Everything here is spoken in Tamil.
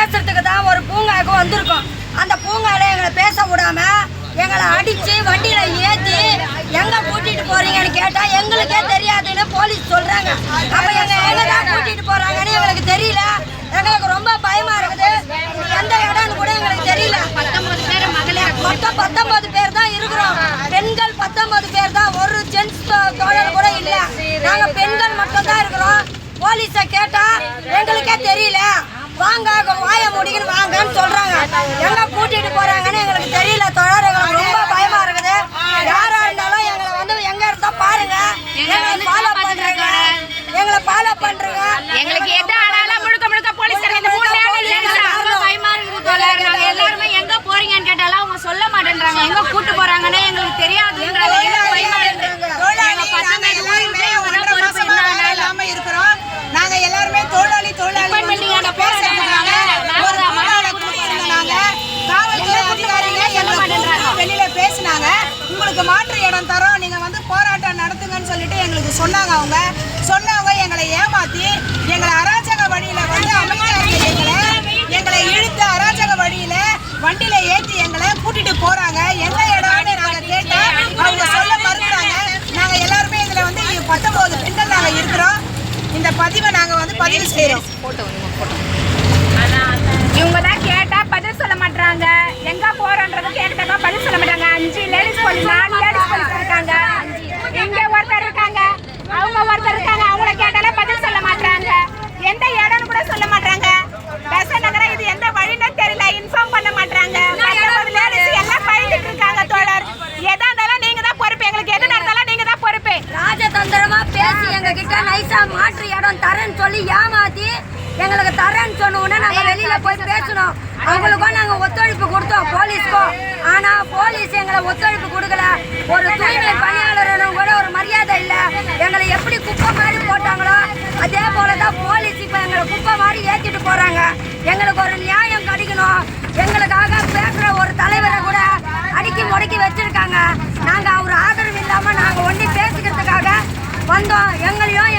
பேசுறதுக்கு தான் ஒரு பூங்காவுக்கு வந்திருக்கோம். அந்த பூங்கால எங்களை பேச விடாம எங்களை அடிச்சு வண்டியில ஏற்றி எங்க கூட்டிட்டு போறீங்கன்னு கேட்டா எங்களுக்கே தெரியாதுன்னு போலீஸ் சொல்றாங்க. அப்ப எங்க தான் கூட்டிட்டு போறாங்கன்னு எங்களுக்கு தெரியல. எங்களுக்கு ரொம்ப பயமா இருக்குது. எந்த இடம்னு கூட எங்களுக்கு தெரியல. 19 பேர் மகளிர் மொத்தம் 19 பேர் தான் இருக்கிறோம். பெண்கள் 19 பேர் தான். ஒரு ஜென்ஸ் தோழர் கூட இல்ல. நாங்க பெண்கள் மட்டும் தான் இருக்கிறோம். போலீஸ கேட்டா எங்களுக்கே தெரியல, வாங்க வாய முடிக்கணும் வாங்கன்னு சொல்றாங்க. எங்க கூட்டிட்டு போறாங்கன்னு எங்களுக்கு தெரியல தோழர். எங்களுக்கு ரொம்ப பயமா இருக்குது. யாரா இருந்தாலும் எங்களை வந்து எங்க இருந்தா பாருங்க, எங்களை ஃபாலோ பண்றீங்க, எங்களை ஃபாலோ பண்றீங்க. எங்களுக்கு எது ஆனாலும் முழுக்க முழுக்க போலீஸ் இந்த 3 நேரம் பயமா இருக்குது தோழர். நாங்க எல்லாருமே எங்க போறீங்கன்னு கேட்டாலும் அவங்க சொல்ல மாட்டேன்றாங்க. எங்க கூட்டு போறாங்கன்னு எங்களுக்கு தெரியாதுன்றாங்க. எங்களுக்கு பயமா இருக்கு. நாங்க எல்லாருமே தோழாளி வெளியில பேசினாங்க. உங்களுக்கு மாற்று இடம் தரோம், நீங்க வந்து போராட்டம் நடத்துங்கன்னு சொல்லிட்டு எங்களுக்கு சொன்னாங்க. அவங்க சொன்னவங்க எங்களை ஏமாத்தி எங்களை அராஜக வழியில வந்து எங்களை இழுத்து அராஜக வழியில வண்டியில ஏற்றி எங்களை கூட்டிட்டு போறாங்க. எந்த இடம்னு நாங்க கேட்டா அவங்க சொல்ல மறுக்கிறாங்க. நாங்க எல்லாருமே இதுல வந்து 19 பெண்கள் நாங்க இருக்கிறோம். இந்த பதிவை நாங்க வந்து பதிவு செய்யறோம். இவங்க தான் கேட்டா பதில் சொல்ல மாட்டாங்க. எங்க போறோன்றது கேட்டாக்கா பதில் சொல்ல மாட்டாங்க. 5 லேடிஸ் போலீஸ் 4 லேடிஸ் போலீஸ் இருக்காங்க. இங்க ஒருத்தர் இருக்காங்க, அவங்க ஒருத்தர் இருக்காங்க. அவங்கள கேட்டாலே பதில் சொல்ல மாட்டாங்க. எந்த இடம்னு கூட சொல்ல மாட்டாங்க. பெசன் நகரம் இது எந்த வழின்னு தெரியல, இன்ஃபார்ம் பண்ண மாட்டாங்க. 19 லேடிஸ் எல்லாம் பயந்துட்டு இருக்காங்க தோழர். எதா இருந்தாலும் நீங்க தான் பொறுப்பு. எங்களுக்கு எது நடந்தாலும் நீங்க தான் பொறுப்பு. ராஜதந்திரமா பேசி எங்க கிட்ட நைசா மாற்று இடம் தரேன்னு சொல்லி ஏமாத்தி எங்களுக்கு தரேன்னு சொன்ன உடனே நாங்க வெளியில போய் பேசணும். அவங்களுக்கும் நாங்க ஒத்துழைப்பு கொடுத்தோம் போலீஸ்க்கும். ஆனா போலீஸ் எங்களை ஒத்துழைப்பு கொடுக்கல. ஒரு தூய்மை பணியாளரும் கூட ஒரு மரியாதை இல்ல. எங்களை எப்படி குப்பை மாதிரி போட்டாங்களோ அதே போலதான் போலீஸ் இப்ப எங்களை குப்பை மாதிரி ஏத்திட்டு போறாங்க. எங்களுக்கு ஒரு நியாயம் கிடைக்கணும். எங்களுக்காக பேசுற ஒரு தலைவரை கூட அடிக்கி முடக்கி வச்சிருக்காங்க. நாங்க அவர் ஆதரவு இல்லாம நாங்க ஒண்ணு பேசிக்கிறதுக்காக வந்தோம். எங்களையும்